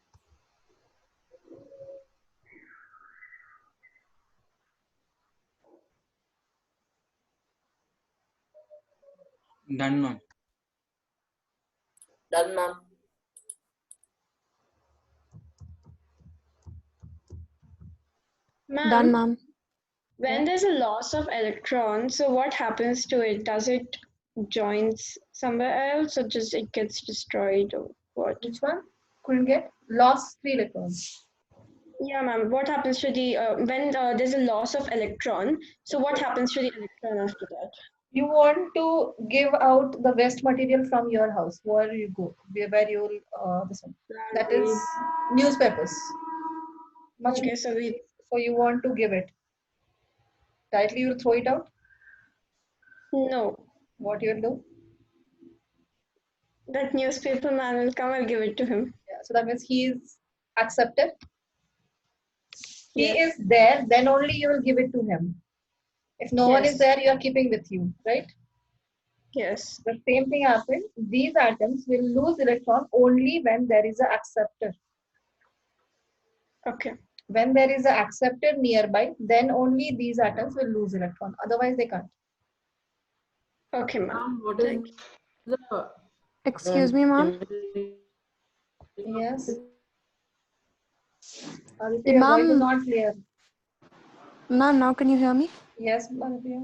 Done, ma'am. Done, ma'am. Done, ma'am. When there's a loss of electrons, so what happens to it? Does it joins somewhere else, or just it gets destroyed, or what? Which one? Couldn't get? Lost 3 electrons. Yeah, ma'am. What happens to the when there's a loss of electron? So what happens to the electron after that? You want to give out the waste material from your house. Where you go? Where you will this one. That is newspapers. Much Okay, so so you want to give it. Directly you will throw it out? No. What you will do? That newspaper man will come and give it to him. Yeah, so that means he is accepted. He Yes. is there, then only you will give it to him. If no one is Yes. there, you are keeping with you, right? Yes. The same thing happens. These atoms will lose electron only when there is an acceptor. Okay. When there is an acceptor nearby, then only these atoms will lose electron. Otherwise, they can't. Okay, ma'am. What is the Excuse me, ma'am. Yes. Aditya, your voice is Ma'am. not clear. Ma'am, now can you hear me? Yes, Aditya.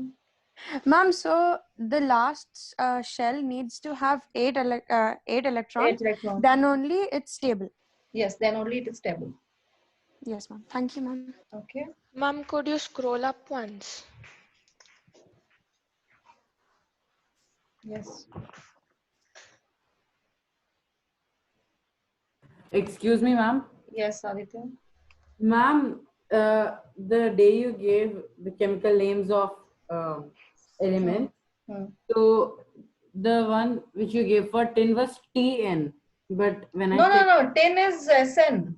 Ma'am, so the last shell needs to have 8 electrons. 8 electrons. Then only it's stable. Yes, then only it is stable. Yes, ma'am. Thank you, ma'am. Okay. Ma'am, could you scroll up once? Yes. Excuse me, ma'am. Yes, Aditya. Ma'am, the day you gave the chemical names of elements, so the one which you gave for tin was TN, but when No, I checked, no. Tin is SN.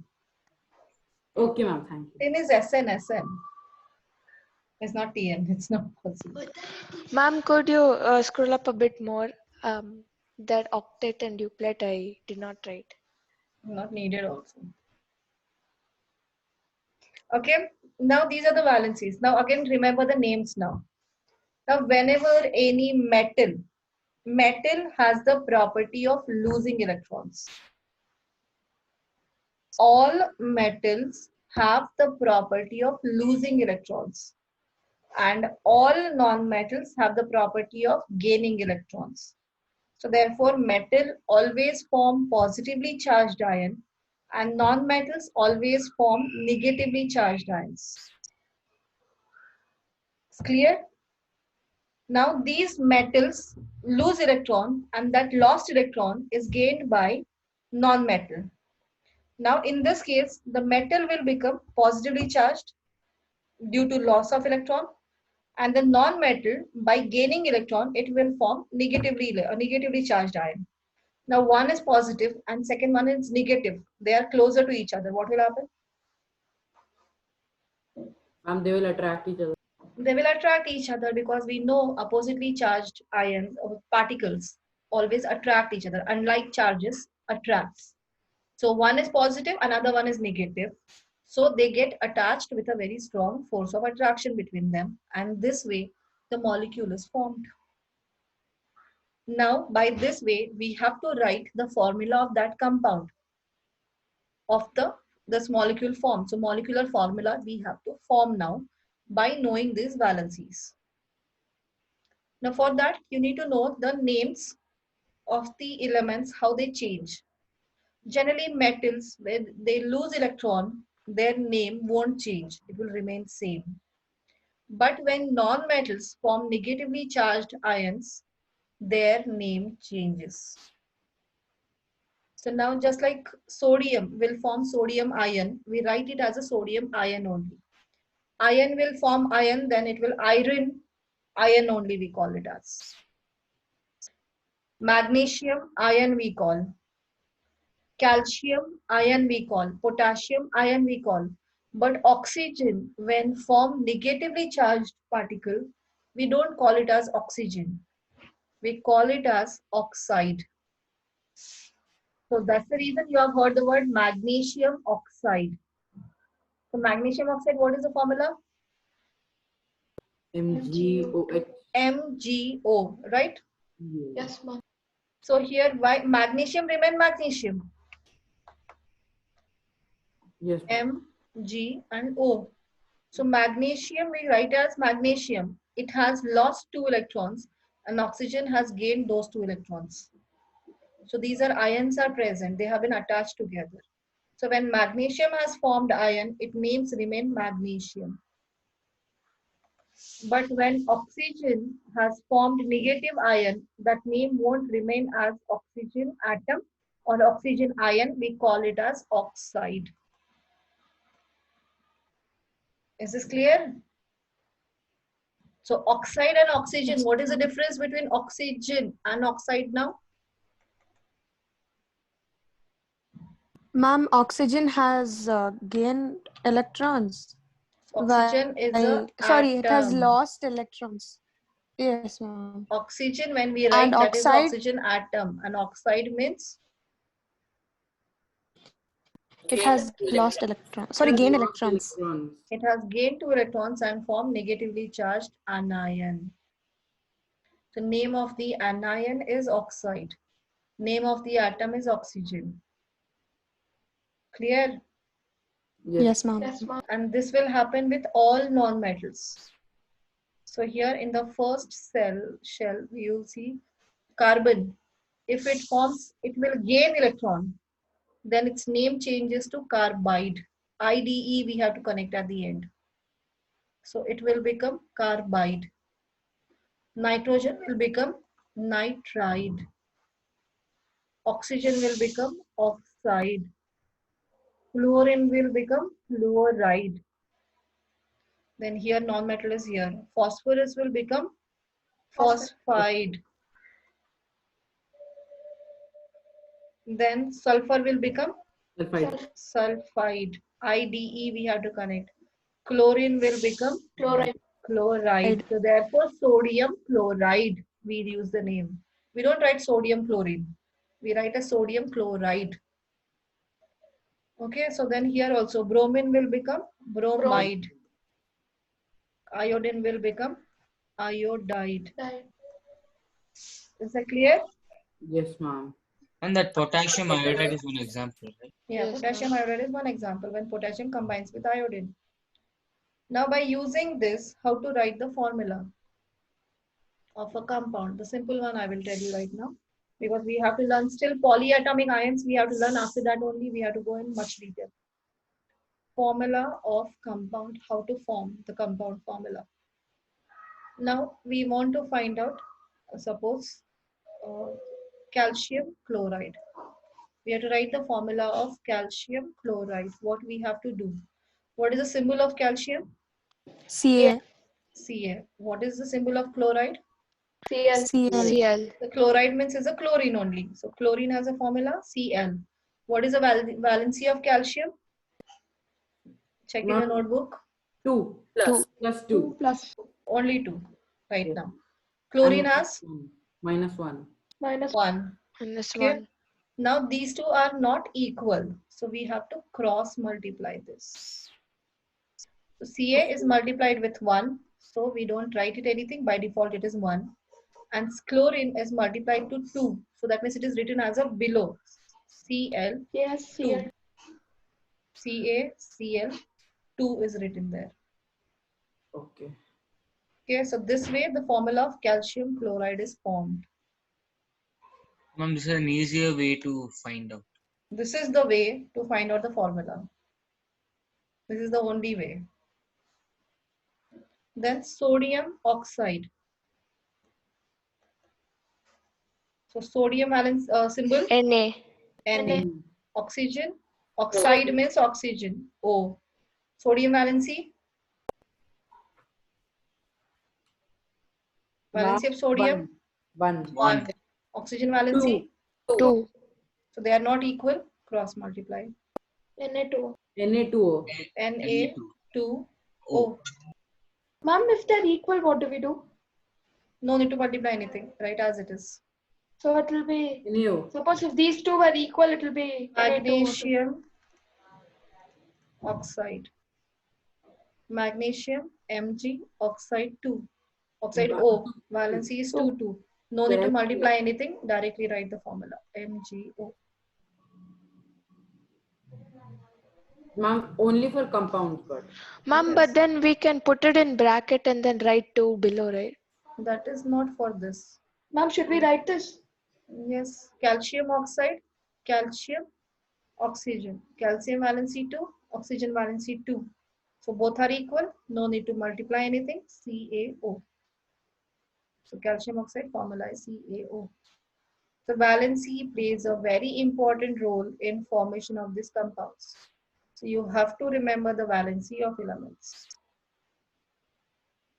okay, ma'am, thank you. Tin is SN. It's not TN. It's not possible. Ma'am, could you scroll up a bit more? That octet and duplet I did not write. Not needed also. Okay. Now these are the valencies. Now again, remember the names now. Now whenever any metal has the property of losing electrons. All metals have the property of losing electrons. And all non-metals have the property of gaining electrons. So therefore, metal always form positively charged ion and non-metals always form negatively charged ions. It's clear? Now these metals lose electron and that lost electron is gained by non-metal. Now in this case, the metal will become positively charged due to loss of electron, and the non-metal, by gaining electron, it will form negatively charged ion. Now one is positive and second one is negative. They are closer to each other. What will happen? They will attract each other. They will attract each other because we know oppositely charged ions or particles always attract each other. Unlike charges, attracts. So one is positive, another one is negative. So they get attached with a very strong force of attraction between them, and this way the molecule is formed. Now by this way we have to write the formula of that compound of this molecule form. So molecular formula we have to form now by knowing these valencies. Now for that you need to know the names of the elements, how they change. Generally metals, when they lose electron, their name won't change, it will remain same. But when non-metals form negatively charged ions, their name changes. So now just like sodium will form sodium ion, we write it as a sodium ion only. Iron will form iron, then it will iron only we call it as. Magnesium ion we call. Calcium ion we call. Potassium ion we call. But oxygen, when form negatively charged particle, we don't call it as oxygen. We call it as oxide. So that's the reason you have heard the word magnesium oxide. So magnesium oxide, what is the formula? MgOH. MgO, right? Yes, ma'am. So here, why magnesium remain magnesium? Yes. M, G and O. So magnesium we write as magnesium. It has lost 2 electrons and oxygen has gained those 2 electrons. So these are ions are present. They have been attached together. So when magnesium has formed ion, its names remain magnesium. But when oxygen has formed negative ion, that name won't remain as oxygen atom or oxygen ion. We call it as oxide. Is this clear? So oxide and oxygen, what is the difference between oxygen and oxide now? Ma'am, oxygen has gained electrons. Oxygen is a sorry, it has atom. lost electrons. Yes, ma'am. Oxygen, when we write, And that is oxide? oxygen atom. And oxide means? It has lost electrons. Sorry, gained electrons. It has gained 2 electrons and formed negatively charged anion. The name of the anion is oxide. Name of the atom is oxygen. Clear? Yes, ma'am. Yes, ma'am. And this will happen with all non-metals. So here in the first shell, you will see carbon. If it forms, it will gain electron. Then its name changes to carbide. IDE we have to connect at the end. So it will become carbide. Nitrogen will become nitride. Oxygen will become oxide. Fluorine will become fluoride. Then here non-metal is here. Phosphorus will become phosphide. Then sulfur will become sulfide. IDE we have to connect. Chlorine will become chloride. So therefore sodium chloride, we use the name. We don't write sodium chlorine. We write a sodium chloride. Okay, so then here also bromine will become bromide. Iodine will become iodide. Is that clear? Yes, ma'am. And that potassium iodide is one example, right? Yeah, Yes, potassium iodide is one example when potassium combines with iodine. Now by using this, how to write the formula of a compound? The simple one I will tell you right now, because we have to learn still polyatomic ions. We have to learn after that only. We have to go in much detail. Formula of compound, how to form the compound formula. Now we want to find out, suppose calcium chloride. We have to write the formula of calcium chloride. What we have to do? What is the symbol of calcium? Ca. Ca. What is the symbol of chloride? Cl. Cl. The chloride means is a chlorine only. So chlorine has a formula Cl. What is the valency of calcium? Check in your notebook. 2 plus 2. Only 2 right now. Chlorine has -1. -1. -1. Minus Okay. 1. Now these two are not equal. So we have to cross multiply this. So Ca is multiplied with 1. So we don't write it anything. By default, it is 1. And chlorine is multiplied to 2. So that means it is written as a below. Cl. Yes, Cl. CaCl 2 is written there. Okay. Okay, so this way the formula of calcium chloride is formed. Ma'am, this is an easier way to find out. This is the way to find out the formula. This is the only way. Then sodium oxide. So sodium valence symbol Na. Na. Oxygen. Oxide means oxygen. O. Sodium valency. Valency of sodium. 1. Oxygen valency. 2. So they are not equal. Cross multiply. Na2. Na2O. Na2O. Ma'am, if they're equal, what do we do? No need to multiply anything. Write as it is. So it will be. Na. Suppose if these two were equal, it will be Magnesium oxide. Magnesium Mg oxide 2. Oxide O. Valency is 2, 2. No need to multiply anything. Directly write the formula. MgO. Ma'am, only for compounds, but. Ma'am, but then we can put it in bracket and then write 2 below, right? That is not for this. Ma'am, should we write this? Yes. Calcium oxide. Calcium. Oxygen. Calcium valency 2. Oxygen valency 2. So both are equal. No need to multiply anything. CaO. So calcium oxide formula is CaO. So valency plays a very important role in formation of these compounds. So you have to remember the valency of elements.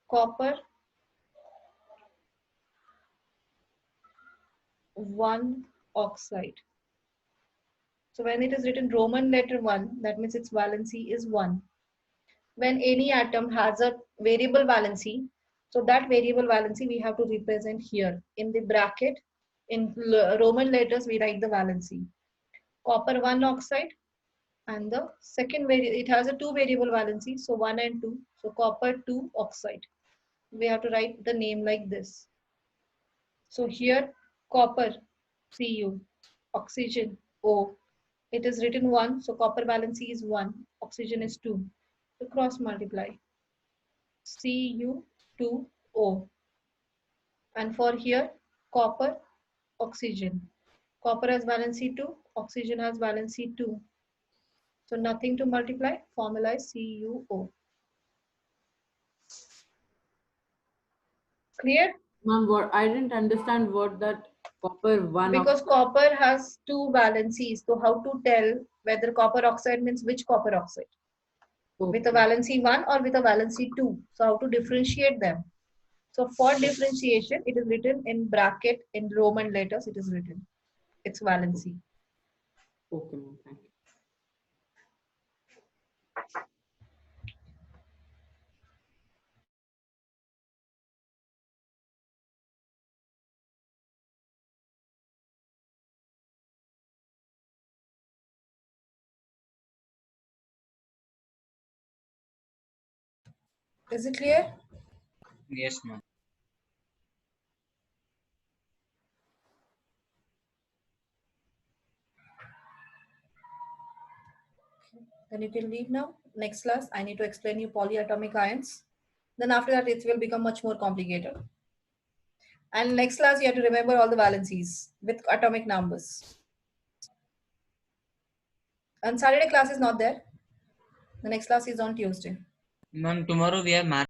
Copper 1 oxide. So when it is written Roman letter 1, that means its valency is 1. When any atom has a variable valency, so that variable valency we have to represent here in the bracket. In Roman letters, we write the valency. Copper 1 oxide, and the second it has a 2 variable valency, so 1 and 2. So copper 2 oxide. We have to write the name like this. So here copper Cu, oxygen O. It is written 1, so copper valency is 1, oxygen is 2. So cross multiply. Cu2O. And for here, copper, oxygen. Copper has valency 2, oxygen has valency 2. So nothing to multiply, formula is CuO. Clear? Ma'am, what I didn't understand what that copper 1. Because copper has 2 valencies. So how to tell whether copper oxide means which copper oxide? Okay. With a valency 1 or with a valency 2. So how to differentiate them? So for differentiation, it is written in bracket in Roman letters. It is written. It's valency. Okay, ma'am. Thank you. Is it clear? Yes, ma'am. Then you can leave now. Next class, I need to explain you polyatomic ions. Then after that, it will become much more complicated. And next class, you have to remember all the valencies with atomic numbers. And Saturday class is not there. The next class is on Tuesday. Ma'am, tomorrow we have math.